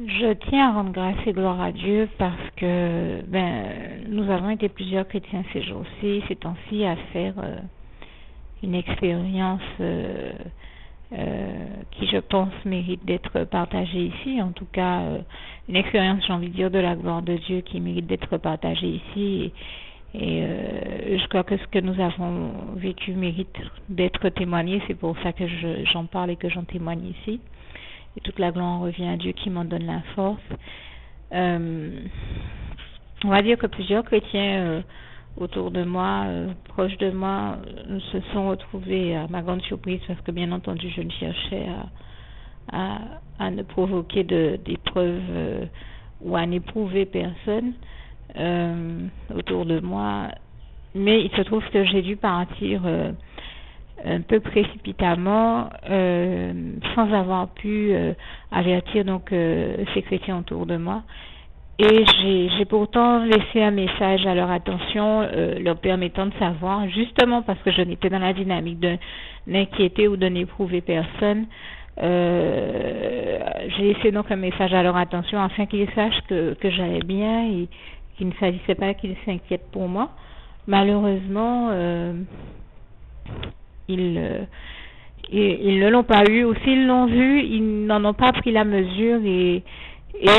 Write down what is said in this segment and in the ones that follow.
Je tiens à rendre grâce et gloire à Dieu parce que nous avons été plusieurs chrétiens ces jours-ci, ces temps-ci, à faire une expérience qui, je pense, mérite d'être partagée ici. En tout cas, une expérience, j'ai envie de dire, de la gloire de Dieu qui mérite d'être partagée ici. Et je crois que ce que nous avons vécu mérite d'être témoigné. C'est pour ça que j'en parle et que j'en témoigne ici. Et toute la gloire revient à Dieu qui m'en donne la force. On va dire que plusieurs chrétiens autour de moi, proches de moi, se sont retrouvés à ma grande surprise parce que bien entendu je ne cherchais à ne provoquer d'épreuves ou à n'éprouver personne autour de moi. Mais il se trouve que j'ai dû partir un peu précipitamment, sans avoir pu avertir donc ces chrétiens autour de moi. Et j'ai pourtant laissé un message à leur attention, leur permettant de savoir, justement parce que je n'étais dans la dynamique de n'inquiéter ou de n'éprouver personne, j'ai laissé donc un message à leur attention afin qu'ils sachent que j'allais bien et qu'il ne s'agissait pas qu'ils s'inquiètent pour moi. Malheureusement, ils ne l'ont pas eu, ou s'ils l'ont vu, ils n'en ont pas pris la mesure et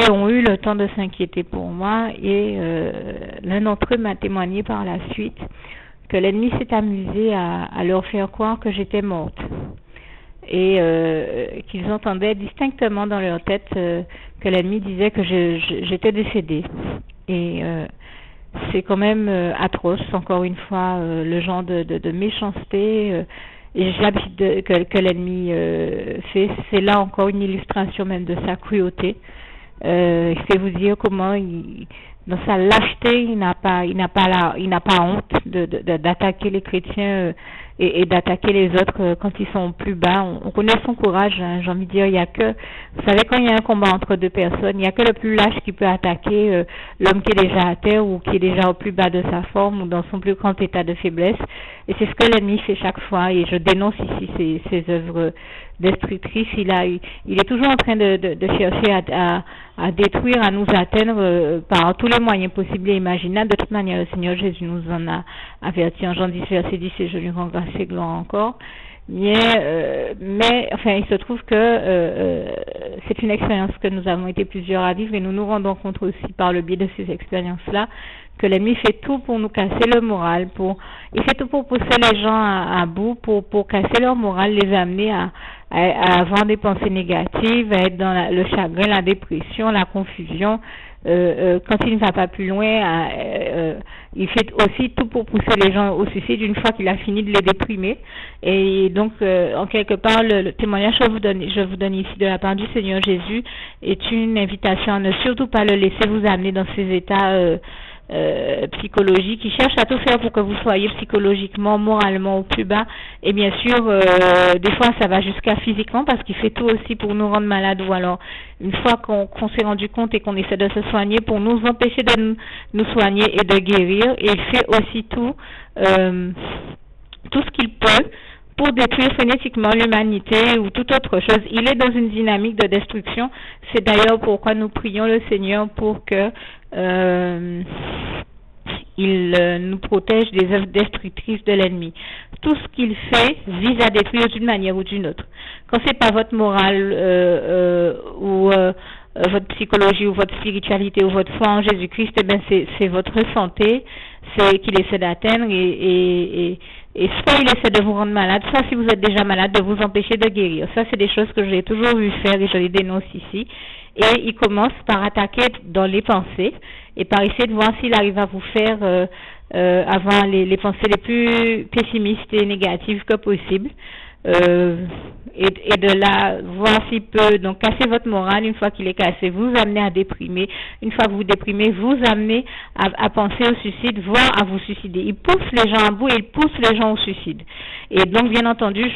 ont eu le temps de s'inquiéter pour moi. Et l'un d'entre eux m'a témoigné par la suite que l'ennemi s'est amusé à leur faire croire que j'étais morte et qu'ils entendaient distinctement dans leur tête que l'ennemi disait que j'étais décédée. Et c'est quand même atroce, encore une fois, le genre de méchanceté que l'ennemi fait. C'est là encore une illustration même de sa cruauté. Je vais vous dire comment, dans sa lâcheté, il n'a pas honte d'attaquer les chrétiens et d'attaquer les autres quand ils sont plus bas. On connaît son courage, hein, j'ai envie de dire. Il y a que, vous savez, quand il y a un combat entre deux personnes, il n'y a que le plus lâche qui peut attaquer l'homme qui est déjà à terre ou qui est déjà au plus bas de sa forme ou dans son plus grand état de faiblesse. Et c'est ce que l'ennemi fait chaque fois. Et je dénonce ici ces œuvres destructrices. Il est toujours en train de chercher à détruire, à nous atteindre par tous les moyens possibles et imaginables. De toute manière, le Seigneur Jésus nous en a averti en Jean 10, verset 10, et je lui rends grâce et gloire encore. Mais enfin, il se trouve que c'est une expérience que nous avons été plusieurs à vivre et nous nous rendons compte aussi par le biais de ces expériences-là que l'ennemi fait tout pour nous casser le moral, il fait tout pour pousser les gens à bout, pour casser leur moral, les amener à avoir des pensées négatives, à être dans le chagrin, la dépression, la confusion. Quand il ne va pas plus loin, il fait aussi tout pour pousser les gens au suicide une fois qu'il a fini de les déprimer. Et donc, en quelque part, le témoignage que je vous donne ici de la part du Seigneur Jésus est une invitation à ne surtout pas le laisser vous amener dans ces états psychologiques. Il cherche à tout faire pour que vous soyez psychologiquement, moralement au plus bas. Et bien sûr, des fois, ça va jusqu'à physiquement parce qu'il fait tout aussi pour nous rendre malades ou alors, une fois qu'on s'est rendu compte et qu'on essaie de se soigner, pour nous empêcher de nous soigner et de guérir. Et il fait aussi tout ce qu'il peut pour détruire frénétiquement l'humanité ou toute autre chose. Il est dans une dynamique de destruction. C'est d'ailleurs pourquoi nous prions le Seigneur pour que il nous protège des œuvres destructrices de l'ennemi. Tout ce qu'il fait vise à détruire d'une manière ou d'une autre. Quand c'est pas votre morale ou votre psychologie ou votre spiritualité ou votre foi en Jésus-Christ, eh bien c'est votre santé, c'est qu'il essaie d'atteindre et soit il essaie de vous rendre malade, soit si vous êtes déjà malade, de vous empêcher de guérir. Ça, c'est des choses que j'ai toujours vu faire et je les dénonce ici. Et il commence par attaquer dans les pensées et par essayer de voir s'il arrive à vous faire avoir les pensées les plus pessimistes et négatives que possible. Et de là voir s'il peut donc casser votre morale. Une fois qu'il est cassé, vous amener à déprimer. Une fois que vous déprimez, vous amener à penser au suicide, voire à vous suicider. Il pousse les gens à bout et il pousse les gens au suicide. Et donc, bien entendu,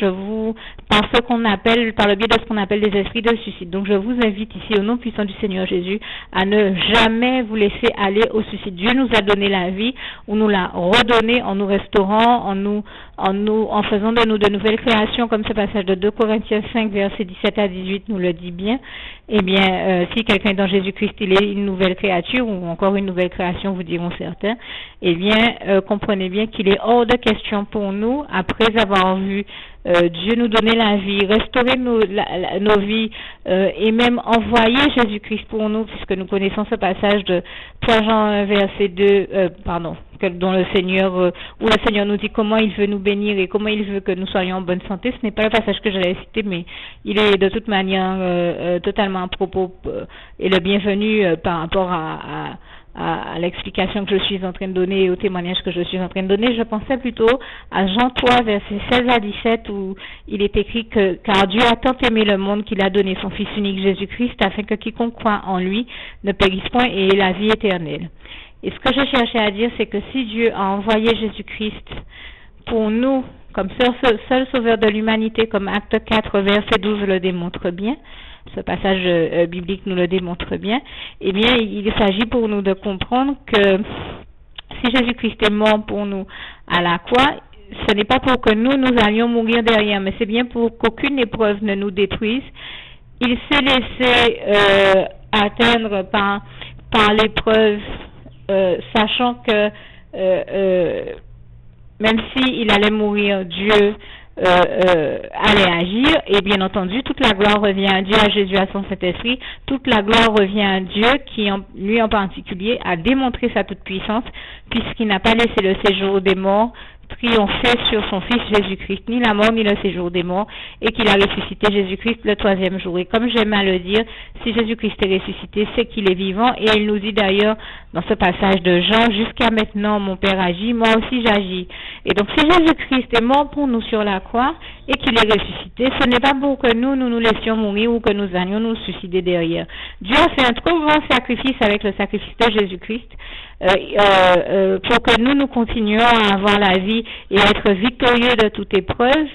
par le biais de ce qu'on appelle des esprits de suicide. Donc, je vous invite ici, au nom puissant du Seigneur Jésus, à ne jamais vous laisser aller au suicide. Dieu nous a donné la vie, ou nous l'a redonné en nous restaurant, en faisant de nous de nouvelles créations, comme ce passage de 2 Corinthiens 5, versets 17 à 18 nous le dit bien. Eh bien, si quelqu'un est dans Jésus-Christ, il est une nouvelle créature, ou encore une nouvelle création, vous diront certains, eh bien, comprenez bien qu'il est hors de question pour nous, après avoir vu Dieu nous donner la vie, restaurer nos vies, et même envoyer Jésus-Christ pour nous, puisque nous connaissons ce passage de 3 Jean 1, verset 2, dont le Seigneur, où le Seigneur nous dit comment il veut nous bénir et comment il veut que nous soyons en bonne santé. Ce n'est pas le passage que j'allais citer, mais il est de toute manière totalement à propos et le bienvenu par rapport à l'explication que je suis en train de donner et au témoignage que je suis en train de donner. Je pensais plutôt à Jean 3, versets 16 à 17, où il est écrit que « Car Dieu a tant aimé le monde qu'il a donné son Fils unique Jésus-Christ, afin que quiconque croit en lui ne périsse point et ait la vie éternelle. » Et ce que je cherchais à dire, c'est que si Dieu a envoyé Jésus-Christ pour nous, comme seul sauveur de l'humanité, comme Acte 4, verset 12 le démontre bien, ce passage biblique nous le démontre bien, eh bien, il s'agit pour nous de comprendre que si Jésus-Christ est mort pour nous à la croix, ce n'est pas pour que nous allions mourir derrière, mais c'est bien pour qu'aucune épreuve ne nous détruise. Il s'est laissé atteindre par l'épreuve, sachant que même s'il allait mourir, Dieu allait agir, et bien entendu toute la gloire revient à Dieu, à Jésus, à son Saint-Esprit. Toute la gloire revient à Dieu qui lui en particulier a démontré sa toute puissance, puisqu'il n'a pas laissé le séjour des morts triompher sur son Fils Jésus-Christ, ni la mort ni le séjour des morts, et qu'il a ressuscité Jésus-Christ le 3e jour. Et comme j'aime à le dire, si Jésus-Christ est ressuscité, c'est qu'il est vivant, et il nous dit d'ailleurs dans ce passage de Jean, jusqu'à maintenant mon Père agit, moi aussi j'agis. Et donc si Jésus-Christ est mort pour nous sur la croix, et qu'il est ressuscité, ce n'est pas pour que nous laissions mourir ou que nous allions nous suicider derrière. Dieu a fait un trop grand sacrifice avec le sacrifice de Jésus-Christ, pour que nous continuions à avoir la vie et à être victorieux de toute épreuve.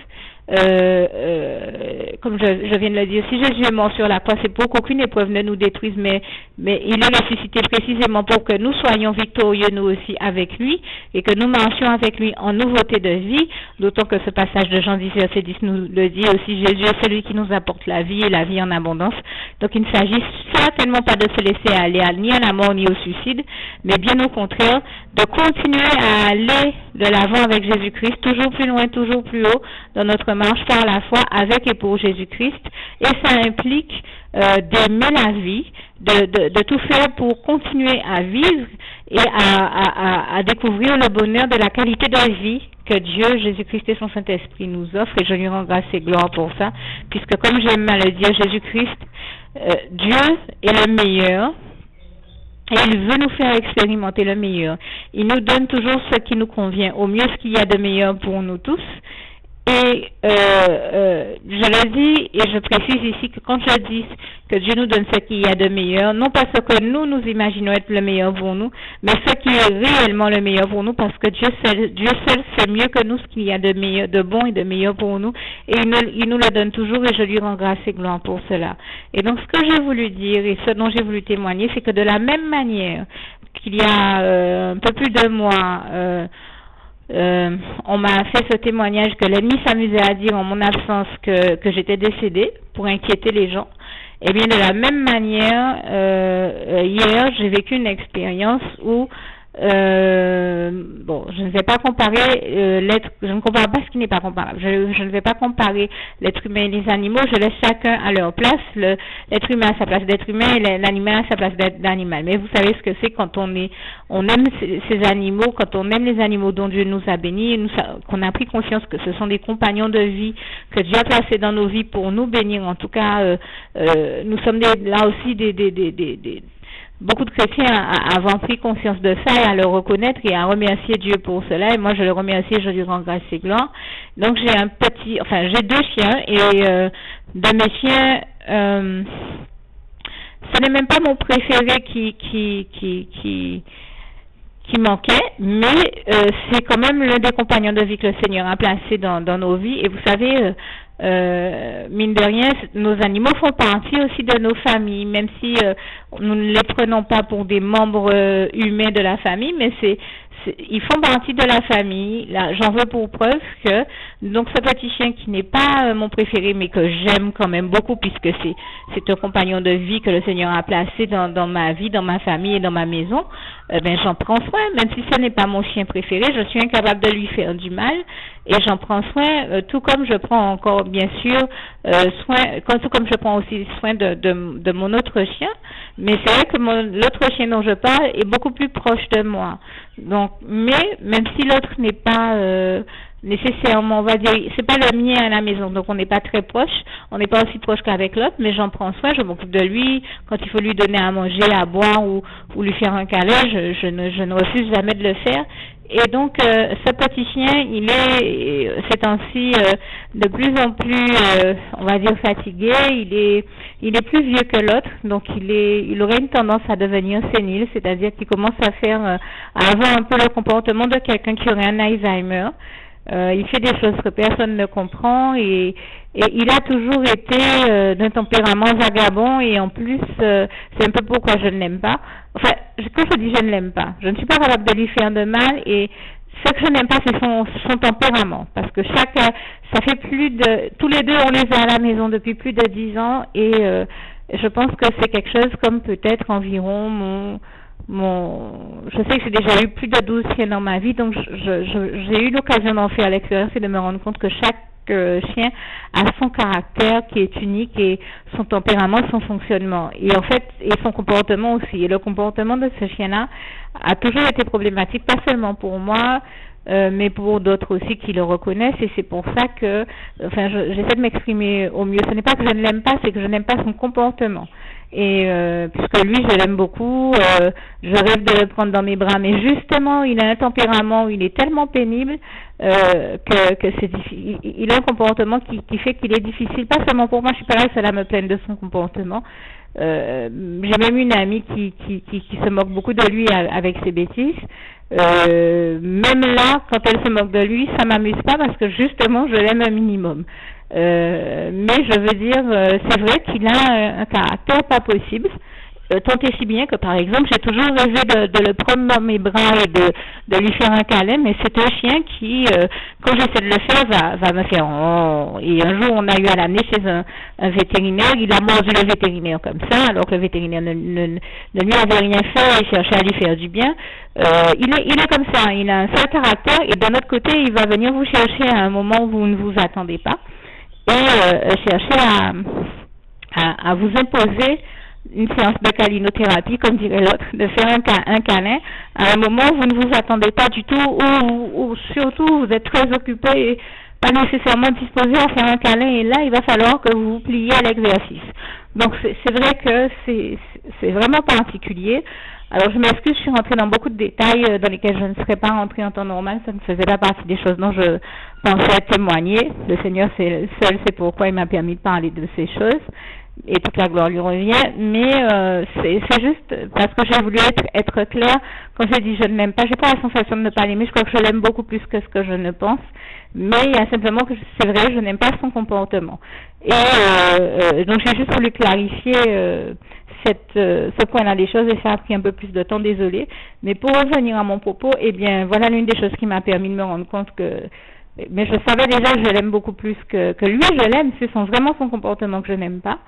Comme je viens de le dire, si Jésus est mort sur la croix, c'est pour qu'aucune épreuve ne nous détruise, mais il est ressuscité précisément pour que nous soyons victorieux nous aussi avec lui, et que nous marchions avec lui en nouveauté de vie, d'autant que ce passage de Jean 10, verset 10 nous le dit aussi, Jésus est celui qui nous apporte la vie et la vie en abondance. Donc il ne s'agit certainement pas de se laisser aller ni à la mort ni au suicide, mais bien au contraire, de continuer à aller de l'avant avec Jésus-Christ, toujours plus loin, toujours plus haut, dans notre marche par la foi avec et pour Jésus-Christ, et ça implique d'aimer la vie, de tout faire pour continuer à vivre et à découvrir le bonheur de la qualité de vie que Dieu, Jésus-Christ et son Saint-Esprit nous offrent, et je lui rends grâce et gloire pour ça, puisque comme j'aime à le dire, Jésus-Christ, Dieu est le meilleur, et il veut nous faire expérimenter le meilleur. Il nous donne toujours ce qui nous convient, au mieux ce qu'il y a de meilleur pour nous tous. Et je le dis et je précise ici que quand je dis que Dieu nous donne ce qu'il y a de meilleur, non pas ce que nous imaginons être le meilleur pour nous, mais ce qui est réellement le meilleur pour nous, parce que Dieu seul sait mieux que nous ce qu'il y a de meilleur, de bon et de meilleur pour nous, et il nous le donne toujours, et je lui rends grâce et gloire pour cela. Et donc ce que j'ai voulu dire et ce dont j'ai voulu témoigner, c'est que de la même manière qu'il y a un peu plus de mois, on m'a fait ce témoignage que l'ennemi s'amusait à dire en mon absence que j'étais décédée pour inquiéter les gens. Et bien de la même manière, hier j'ai vécu une expérience où je ne vais pas comparer je ne compare pas ce qui n'est pas comparable. Je ne vais pas comparer l'être humain et les animaux. Je laisse chacun à leur place, l'être humain à sa place d'être humain et l'animal à sa place d'animal. Mais vous savez ce que c'est quand on aime ces animaux, quand on aime les animaux dont Dieu nous a bénis, qu'on a pris conscience que ce sont des compagnons de vie que Dieu a placés dans nos vies pour nous bénir. En tout cas, nous sommes là aussi beaucoup de chrétiens avons pris conscience de ça et à le reconnaître et à remercier Dieu pour cela. Et moi, je le remercie et je lui rends grâce et gloire. Donc, j'ai 2 chiens et de mes chiens, ce n'est même pas mon préféré qui qui manquait, mais c'est quand même l'un des compagnons de vie que le Seigneur a placé dans nos vies. Et vous savez, mine de rien, nos animaux font partie aussi de nos familles, même si nous ne les prenons pas pour des membres humains de la famille, mais ils font partie de la famille. Là, j'en veux pour preuve que donc ce petit chien qui n'est pas mon préféré, mais que j'aime quand même beaucoup, puisque c'est un compagnon de vie que le Seigneur a placé dans ma vie, dans ma famille et dans ma maison, ben j'en prends soin, même si ce n'est pas mon chien préféré, je suis incapable de lui faire du mal et j'en prends soin, tout comme je prends encore bien sûr soin, tout comme je prends aussi soin de mon autre chien, mais c'est vrai que l'autre chien dont je parle est beaucoup plus proche de moi. Donc, mais même si l'autre n'est pas nécessairement, on va dire, c'est pas le mien à la maison, donc on n'est pas très proche, on n'est pas aussi proche qu'avec l'autre, mais j'en prends soin, je m'occupe de lui, quand il faut lui donner à manger, à boire ou lui faire un câlin, je ne refuse jamais de le faire. Et donc, ce petit chien, il est, ces temps-ci, de plus en plus, on va dire, fatigué. Il est plus vieux que l'autre, donc il aurait une tendance à devenir sénile, c'est-à-dire qu'il commence à avoir un peu le comportement de quelqu'un qui aurait un Alzheimer. Il fait des choses que personne ne comprend et il a toujours été d'un tempérament vagabond et en plus, c'est un peu pourquoi je ne l'aime pas. Enfin, quand je dis je ne l'aime pas, je ne suis pas capable de lui faire de mal et ce que je n'aime pas, c'est son tempérament. Parce que ça fait tous les deux, on les a à la maison depuis plus de 10 ans et je pense que c'est quelque chose comme peut-être environ je sais que j'ai déjà eu plus de 12 chiens dans ma vie, donc j'ai eu l'occasion d'en faire l'expérience et de me rendre compte que chaque chien a son caractère qui est unique et son tempérament, son fonctionnement et en fait et son comportement aussi. Et le comportement de ce chien-là a toujours été problématique, pas seulement pour moi, mais pour d'autres aussi qui le reconnaissent et c'est pour ça que, enfin, j'essaie de m'exprimer au mieux. Ce n'est pas que je ne l'aime pas, c'est que je n'aime pas son comportement. Et puisque lui, je l'aime beaucoup, je rêve de le prendre dans mes bras, mais justement, il a un tempérament où il est tellement pénible que c'est difficile. Il a un comportement qui fait qu'il est difficile, pas seulement pour moi, je suis pas la seule à me plaindre de son comportement. J'ai même une amie qui se moque beaucoup de lui avec ses bêtises. Même là, quand elle se moque de lui, ça m'amuse pas parce que justement, je l'aime un minimum. Mais je veux dire, c'est vrai qu'il a un caractère pas possible. Tant et si bien que, par exemple, j'ai toujours rêvé de le prendre dans mes bras et de lui faire un câlin, mais c'est un chien qui, quand j'essaie de le faire, va me faire oh. Et un jour, on a eu à l'amener chez un vétérinaire, il a mordu le vétérinaire comme ça, alors que le vétérinaire ne lui avait rien fait et cherchait à lui faire du bien. Il est comme ça, il a un seul caractère, et d'un autre côté, il va venir vous chercher à un moment où vous ne vous attendez pas, et chercher à vous imposer une séance de câlinothérapie, comme dirait l'autre, de faire un câlin à un moment où vous ne vous attendez pas du tout, ou surtout vous êtes très occupé et pas nécessairement disposé à faire un câlin, et là il va falloir que vous vous pliez à l'exercice. Donc c'est vrai que c'est vraiment particulier. Alors je m'excuse, je suis rentrée dans beaucoup de détails dans lesquels je ne serais pas rentrée en temps normal, ça ne faisait pas partie des choses dont je pensais témoigner. Le Seigneur seul sait pourquoi il m'a permis de parler de ces choses. Et toute la gloire lui revient, mais c'est juste parce que j'ai voulu être claire. Quand j'ai dit je ne l'aime pas, j'ai pas la sensation de ne pas l'aimer, je crois que je l'aime beaucoup plus que ce que je ne pense, mais il y a simplement que c'est vrai, je n'aime pas son comportement. Et donc j'ai juste voulu clarifier ce point-là des choses, et ça a pris un peu plus de temps, désolé. Mais pour revenir à mon propos, eh bien voilà l'une des choses qui m'a permis de me rendre compte que, mais je savais déjà que je l'aime beaucoup plus que lui, je l'aime, c'est vraiment son comportement que je n'aime pas.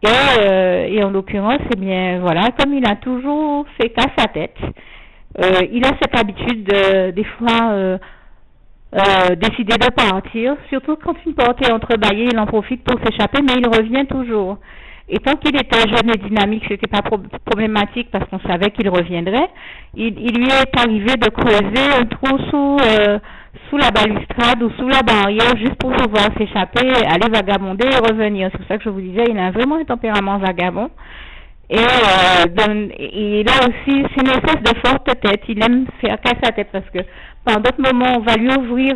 Et en l'occurrence, eh bien, voilà, comme il a toujours fait qu'à sa tête, il a cette habitude des fois décider de partir, surtout quand une porte est entrebâillée, il en profite pour s'échapper, mais il revient toujours. Et tant qu'il était jeune et dynamique, c'était pas problématique parce qu'on savait qu'il reviendrait. Il lui est arrivé de creuser un trou sous la balustrade ou sous la barrière juste pour pouvoir s'échapper, aller vagabonder et revenir. C'est pour ça que je vous disais, il a vraiment un tempérament vagabond. Et il a aussi, c'est une espèce de forte tête. Il aime faire qu'à sa tête parce que par d'autres moments, on va lui ouvrir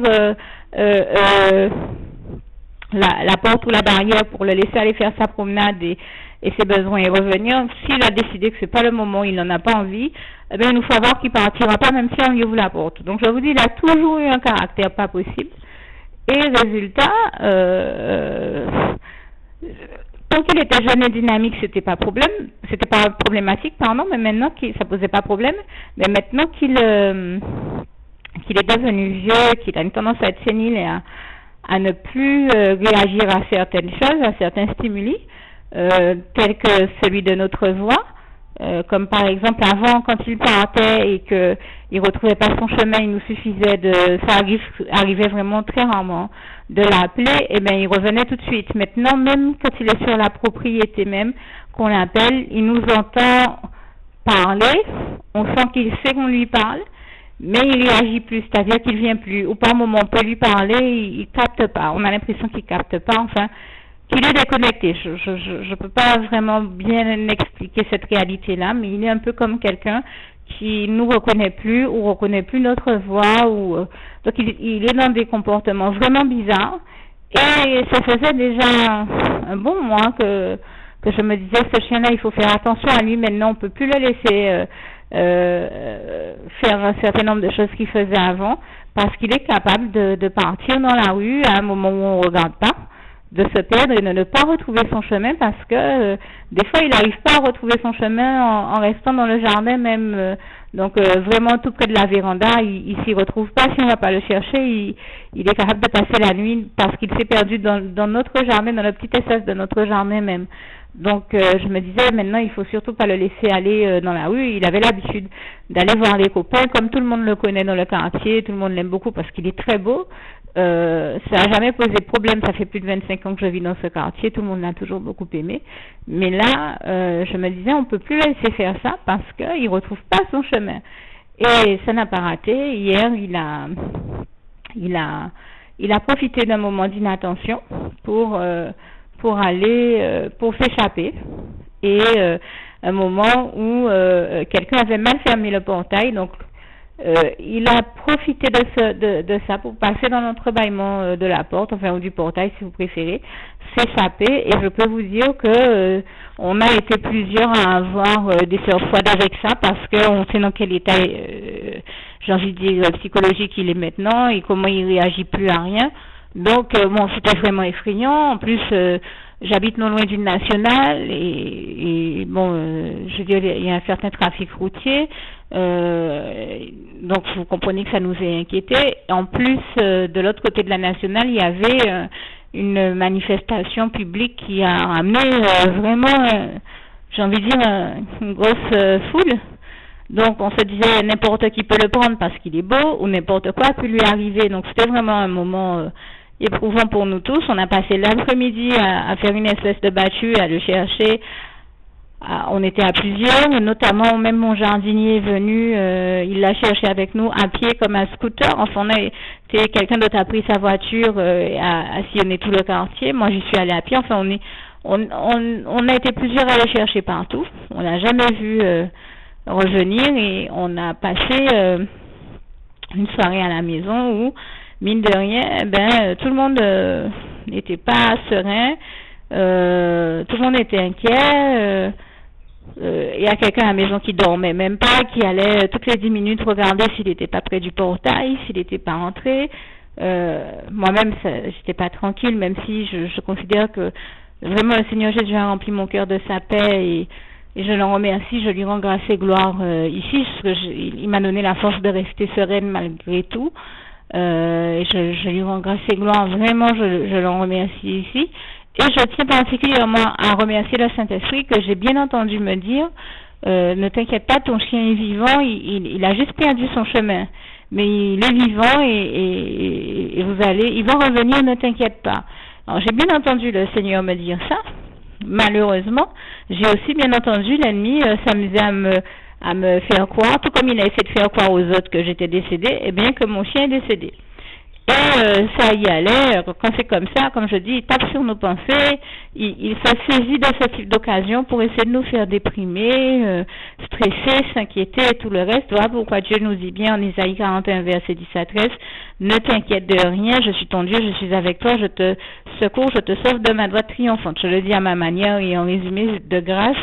la porte ou la barrière pour le laisser aller faire sa promenade et et ses besoins et revenir. S'il a décidé que c'est pas le moment, il n'en a pas envie, eh bien, il nous faut savoir qu'il partira pas même si on lui ouvre la porte. Donc, je vous dis, il a toujours eu un caractère pas possible. Et résultat, tant qu'il était jeune et dynamique, c'était pas problématique, pardon, mais maintenant ça posait pas problème. Mais maintenant qu'il est devenu vieux, qu'il a une tendance à être sénile et à ne plus réagir à certaines choses, à certains stimuli, tels que celui de notre voix, comme par exemple avant quand il partait et que il retrouvait pas son chemin, il nous suffisait ça arrivait vraiment très rarement de l'appeler, et ben il revenait tout de suite. Maintenant, même quand il est sur la propriété même qu'on l'appelle, il nous entend parler, on sent qu'il sait qu'on lui parle, mais il réagit plus, c'est-à-dire qu'il vient plus, ou par moment on peut lui parler, il capte pas, on a l'impression qu'il capte pas, enfin, qu'il est déconnecté. Je peux pas vraiment bien expliquer cette réalité-là, mais il est un peu comme quelqu'un qui nous reconnaît plus ou reconnaît plus notre voix, donc il est dans des comportements vraiment bizarres, et ça faisait déjà un bon mois que je me disais, ce chien-là, il faut faire attention à lui. Maintenant, on peut plus le laisser faire un certain nombre de choses qu'il faisait avant, parce qu'il est capable de partir dans la rue à un moment où on regarde pas, de se perdre et de ne pas retrouver son chemin, parce que des fois il n'arrive pas à retrouver son chemin en restant dans le jardin même, donc vraiment tout près de la véranda, il s'y retrouve pas. Si on va pas le chercher, il est capable de passer la nuit parce qu'il s'est perdu dans notre jardin, dans le petit espace de notre jardin même. Donc je me disais, maintenant il faut surtout pas le laisser aller dans la rue. Il avait l'habitude d'aller voir les copains, comme tout le monde le connaît dans le quartier, tout le monde l'aime beaucoup parce qu'il est très beau. Ça n'a jamais posé de problème, ça fait plus de 25 ans que je vis dans ce quartier, tout le monde l'a toujours beaucoup aimé. Mais là, je me disais, on peut plus le laisser faire ça parce qu'il retrouve pas son chemin. Et ça n'a pas raté. Hier, il a profité d'un moment d'inattention pour s'échapper. Et un moment où quelqu'un avait mal fermé le portail, donc il a profité de ça pour passer dans l'entrebâillement de la porte, enfin, ou du portail si vous préférez, s'échapper. Et je peux vous dire que on a été plusieurs à avoir des surfroides avec ça, parce qu'on sait dans quel état j'ai envie de dire psychologique il est maintenant et comment il réagit plus à rien. Donc bon, c'était vraiment effrayant. En plus j'habite non loin d'une nationale et bon, je veux dire, il y a un certain trafic routier, donc vous comprenez que ça nous a inquiétés. En plus, de l'autre côté de la nationale, il y avait une manifestation publique qui a amené vraiment, j'ai envie de dire, une grosse foule. Donc on se disait, n'importe qui peut le prendre parce qu'il est beau, ou n'importe quoi peut lui arriver. Donc c'était vraiment un moment éprouvant pour nous tous. On a passé l'après-midi à faire une espèce de battue, à le chercher. On était à plusieurs, notamment même mon jardinier est venu, il l'a cherché avec nous à pied comme un scooter. Enfin, quelqu'un d'autre a pris sa voiture et a sillonné tout le quartier. Moi, j'y suis allée à pied. Enfin, on a été plusieurs à le chercher partout. On n'a jamais vu revenir, et on a passé une soirée à la maison où, mine de rien, tout le monde n'était pas serein, tout le monde était inquiet. Il y a quelqu'un à la maison qui dormait même pas, qui allait toutes les 10 minutes regarder s'il n'était pas près du portail, s'il n'était pas rentré. Moi-même, j'étais pas tranquille, même si je considère que vraiment le Seigneur Jésus a rempli mon cœur de sa paix, et je le remercie, je lui rends grâce et gloire ici, parce que il m'a donné la force de rester sereine malgré tout. Et je lui rends grâce et gloire, vraiment, je le remercie ici. Et je tiens particulièrement à remercier le Saint-Esprit, que j'ai bien entendu me dire, ne t'inquiète pas, ton chien est vivant, il a juste perdu son chemin, mais il est vivant, et il va revenir, ne t'inquiète pas. Alors j'ai bien entendu le Seigneur me dire ça. Malheureusement, j'ai aussi bien entendu l'ennemi s'amuser à me faire croire, tout comme il a essayé de faire croire aux autres que j'étais décédée, et bien que mon chien est décédé. Ça y allait, quand c'est comme ça, comme je dis, il tape sur nos pensées, il se saisit de ce type d'occasion pour essayer de nous faire déprimer, stresser, s'inquiéter et tout le reste. Voilà pourquoi Dieu nous dit bien en Isaïe 41, verset 10 à 13, ne t'inquiète de rien, je suis ton Dieu, je suis avec toi, je te secours, je te sauve de ma droite triomphante. Je le dis à ma manière et en résumé de grâce.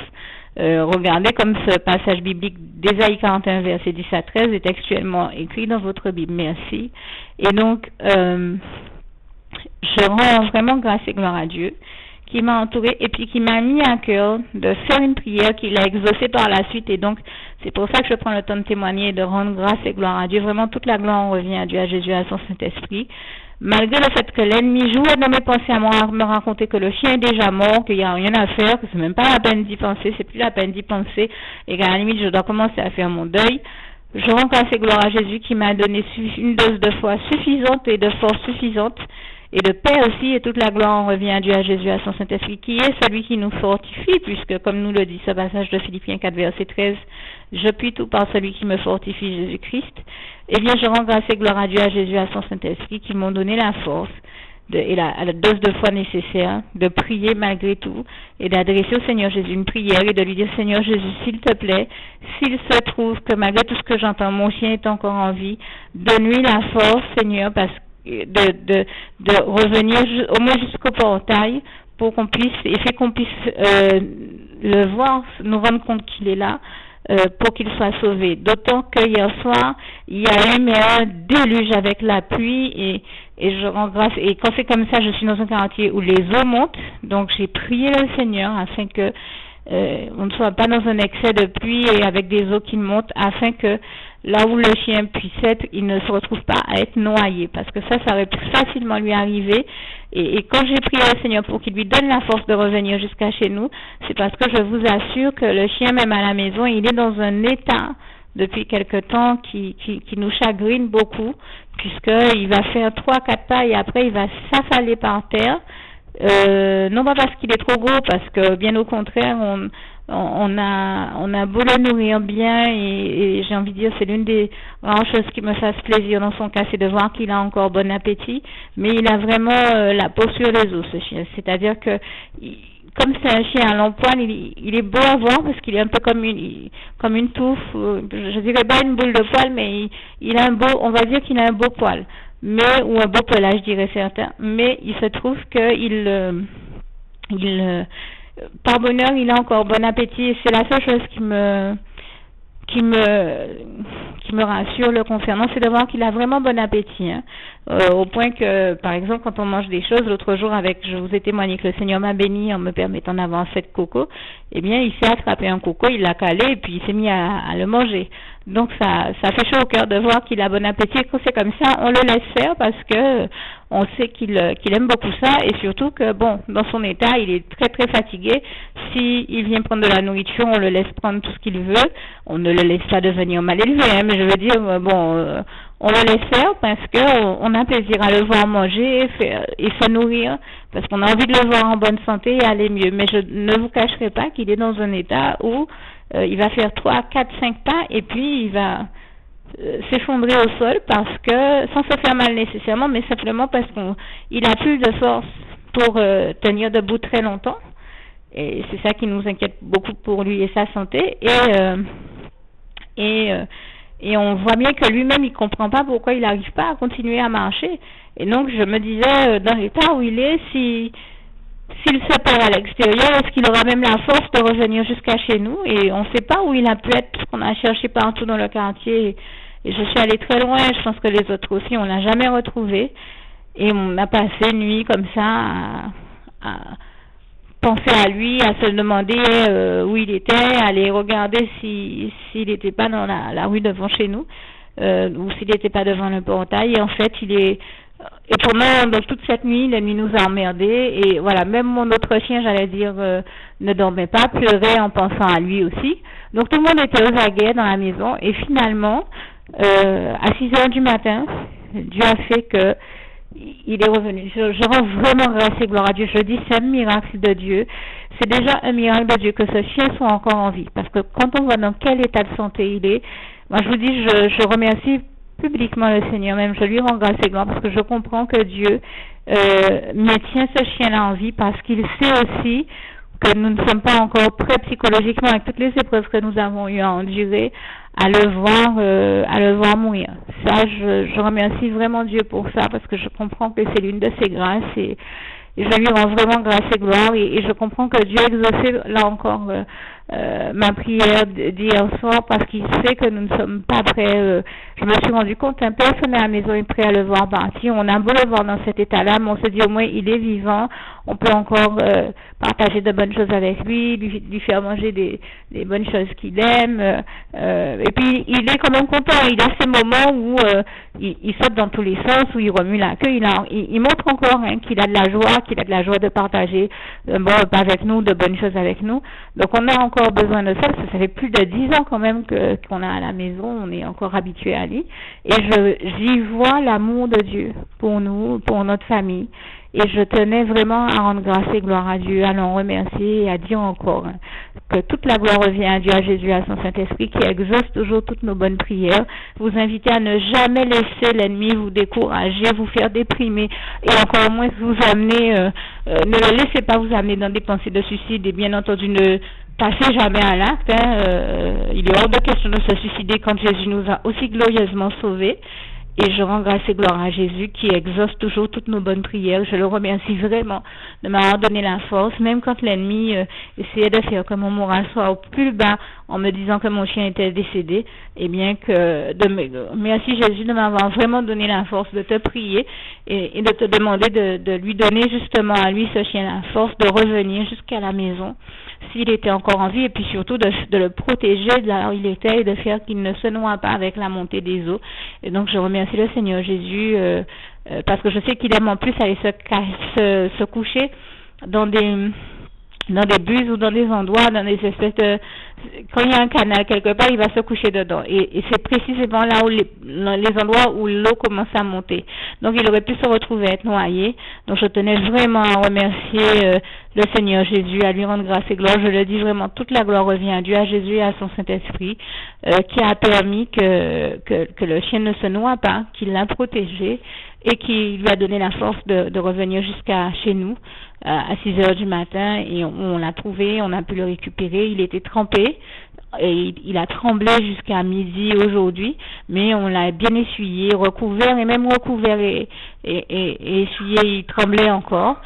Regardez comme ce passage biblique d'Ésaïe 41, verset 10 à 13 est textuellement écrit dans votre Bible. Merci. Et donc, je rends vraiment grâce et gloire à Dieu qui m'a entouré et puis qui m'a mis à cœur de faire une prière qu'il a exaucée par la suite. Et donc, c'est pour ça que je prends le temps de témoigner et de rendre grâce et gloire à Dieu. Vraiment, toute la gloire revient à Dieu, à Jésus, à son Saint-Esprit. Malgré le fait que l'ennemi jouait dans mes pensées à me raconter que le chien est déjà mort, qu'il n'y a rien à faire, que c'est même pas la peine d'y penser, c'est plus la peine d'y penser, et qu'à la limite je dois commencer à faire mon deuil, je rends grâce et gloire à Jésus qui m'a donné une dose de foi suffisante et de force suffisante, et de paix aussi, et toute la gloire revient à Dieu, à Jésus, à son Saint-Esprit, qui est celui qui nous fortifie, puisque comme nous le dit ce passage de Philippiens 4, verset 13, je puis tout par celui qui me fortifie, Jésus-Christ. Eh bien, je rends grâce et gloire à Dieu, à Jésus, à son Saint-Esprit, qui m'ont donné la force et la dose de foi nécessaire de prier malgré tout et d'adresser au Seigneur Jésus une prière et de lui dire, Seigneur Jésus, s'il te plaît, s'il se trouve que malgré tout ce que j'entends, mon chien est encore en vie, donne-lui la force, Seigneur, parce que de revenir au moins jusqu'au portail pour qu'on puisse, et fait qu'on puisse le voir, nous rendre compte qu'il est là, pour qu'il soit sauvé. D'autant que hier soir, il y a eu un déluge avec la pluie et je rends grâce. Et quand c'est comme ça, je suis dans un quartier où les eaux montent, donc j'ai prié le Seigneur afin que on ne soit pas dans un excès de pluie et avec des eaux qui montent, afin que là où le chien puisse être, il ne se retrouve pas à être noyé, parce que ça aurait pu facilement lui arriver. Et quand j'ai prié au Seigneur pour qu'il lui donne la force de revenir jusqu'à chez nous, c'est parce que je vous assure que le chien, même à la maison, il est dans un état depuis quelque temps qui nous chagrine beaucoup, puisqu'il va faire 3-4 pas et après il va s'affaler par terre. Non pas parce qu'il est trop gros, parce que bien au contraire, on a beau le nourrir bien et j'ai envie de dire c'est l'une des rares choses qui me fasse plaisir dans son cas, c'est de voir qu'il a encore bon appétit, mais il a vraiment la peau sur les os, ce chien. C'est-à-dire que comme c'est un chien à long poil, il est beau à voir parce qu'il est un peu comme une touffe, je dirais pas une boule de poil, mais il a un beau, on va dire qu'il a un beau poil. Mais, ou un beau pelage, je dirais certains, mais il se trouve que par bonheur, il a encore bon appétit, et c'est la seule chose qui me rassure le concernant, c'est de voir qu'il a vraiment bon appétit, hein. Au point que, par exemple, quand on mange des choses, l'autre jour, je vous ai témoigné que le Seigneur m'a béni en me permettant d'avoir 7 cocos, eh bien, il s'est attrapé un coco, il l'a calé, et puis il s'est mis à le manger. Donc, ça fait chaud au cœur de voir qu'il a bon appétit, et quand c'est comme ça, on le laisse faire parce que on sait qu'il aime beaucoup ça, et surtout que, bon, dans son état, il est très très fatigué. S'il vient prendre de la nourriture, on le laisse prendre tout ce qu'il veut, on ne le laisse pas devenir mal élevé, hein, mais je veux dire, on le laisse faire parce que on a plaisir à le voir manger et se nourrir, parce qu'on a envie de le voir en bonne santé et aller mieux. Mais je ne vous cacherai pas qu'il est dans un état où il va faire 3, 4, 5 pas et puis il va s'effondrer au sol parce que, sans se faire mal nécessairement, mais simplement parce qu'il a plus de force pour tenir debout très longtemps. Et c'est ça qui nous inquiète beaucoup pour lui et sa santé. Et on voit bien que lui-même, il comprend pas pourquoi il n'arrive pas à continuer à marcher. Et donc, je me disais, dans l'état où il est, s'il se perd à l'extérieur, est-ce qu'il aura même la force de revenir jusqu'à chez nous? Et on ne sait pas où il a pu être, parce qu'on a cherché partout dans le quartier. Et je suis allée très loin, je pense que les autres aussi, on l'a jamais retrouvé. Et on a passé une nuit comme ça à penser à lui, à se demander où il était, à aller regarder s'il n'était pas dans la rue devant chez nous, ou s'il n'était pas devant le portail. Et en fait, et pendant toute cette nuit, l'ennemi nous a emmerdés. Et voilà, même mon autre chien, j'allais dire, ne dormait pas, pleurait en pensant à lui aussi. Donc tout le monde était aux aguets dans la maison. Et finalement, à 6 heures du matin, Dieu a fait que il est revenu. Je rends vraiment grâce et gloire à Dieu. Je dis, c'est un miracle de Dieu. C'est déjà un miracle de Dieu que ce chien soit encore en vie. Parce que quand on voit dans quel état de santé il est, moi je vous dis, je remercie publiquement le Seigneur, même je lui rends grâce et gloire parce que je comprends que Dieu maintient ce chien-là en vie parce qu'il sait aussi que nous ne sommes pas encore prêts psychologiquement avec toutes les épreuves que nous avons eu à endurer à le voir mourir. Ça, je remercie vraiment Dieu pour ça parce que je comprends que c'est l'une de ses grâces et je lui rends vraiment grâce et gloire et je comprends que Dieu a exaucé là encore ma prière d'hier soir parce qu'il sait que nous ne sommes pas prêts. Je me suis rendu compte qu'un personne à la maison est prêt à le voir partir. On a beau le voir dans cet état-là, mais on se dit au moins il est vivant. On peut encore partager de bonnes choses avec lui, lui faire manger des bonnes choses qu'il aime. Et puis il est quand même content. Il a ces moments où il saute dans tous les sens, où il remue la queue. Il montre encore qu'il a de la joie de partager bon repas avec nous, de bonnes choses avec nous. Donc on a encore besoin de ça, parce que ça fait plus de 10 ans quand même qu'on a à la maison, on est encore habitué à lui. Et j'y vois l'amour de Dieu pour nous, pour notre famille. Et je tenais vraiment à rendre grâce et gloire à Dieu, à l'en remercier et à dire encore que toute la gloire revient à Dieu, à Jésus, à son Saint-Esprit qui exauce toujours toutes nos bonnes prières. Vous invitez à ne jamais laisser l'ennemi vous décourager, vous faire déprimer et encore moins vous amener, ne le laissez pas vous amener dans des pensées de suicide et bien entendu ne passez jamais à l'acte. Il est hors de question de se suicider quand Jésus nous a aussi glorieusement sauvés. Et je rends grâce et gloire à Jésus qui exauce toujours toutes nos bonnes prières. Je le remercie vraiment de m'avoir donné la force, même quand l'ennemi essayait de faire que mon moral soit au plus bas en me disant que mon chien était décédé. Et bien que merci Jésus de m'avoir vraiment donné la force de te prier et de te demander de lui donner justement à lui ce chien la force de revenir jusqu'à la maison s'il était encore en vie et puis surtout de le protéger de là où il était et de faire qu'il ne se noie pas avec la montée des eaux. Et donc je remercie le Seigneur Jésus parce que je sais qu'il aime en plus aller se coucher dans des buses ou dans des endroits, dans des espèces de... Quand il y a un canal quelque part, il va se coucher dedans. Et c'est précisément là où les endroits où l'eau commence à monter. Donc il aurait pu se retrouver être noyé. Donc je tenais vraiment à remercier le Seigneur Jésus, à lui rendre grâce et gloire. Je le dis vraiment, toute la gloire revient à Dieu, à Jésus et à son Saint-Esprit, qui a permis que le chien ne se noie pas, qu'il l'a protégé et qui lui a donné la force de revenir jusqu'à chez nous à 6 heures du matin et on l'a trouvé, on a pu le récupérer. Il était trempé et il a tremblé jusqu'à midi aujourd'hui, mais on l'a bien essuyé, recouvert et même recouvert et essuyé, il tremblait encore,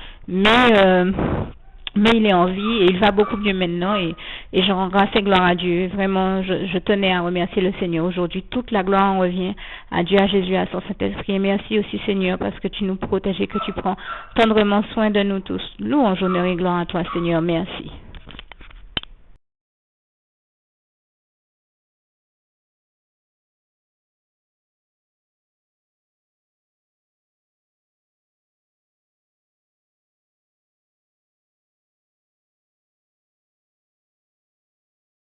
mais il est en vie et il va beaucoup mieux maintenant et je rends grâce et gloire à Dieu. Vraiment, je tenais à remercier le Seigneur aujourd'hui. Toute la gloire en revient à Dieu, à Jésus, à son Saint-Esprit. Et merci aussi Seigneur parce que tu nous protèges et que tu prends tendrement soin de nous tous. Louange, honneur et gloire à toi Seigneur. Merci.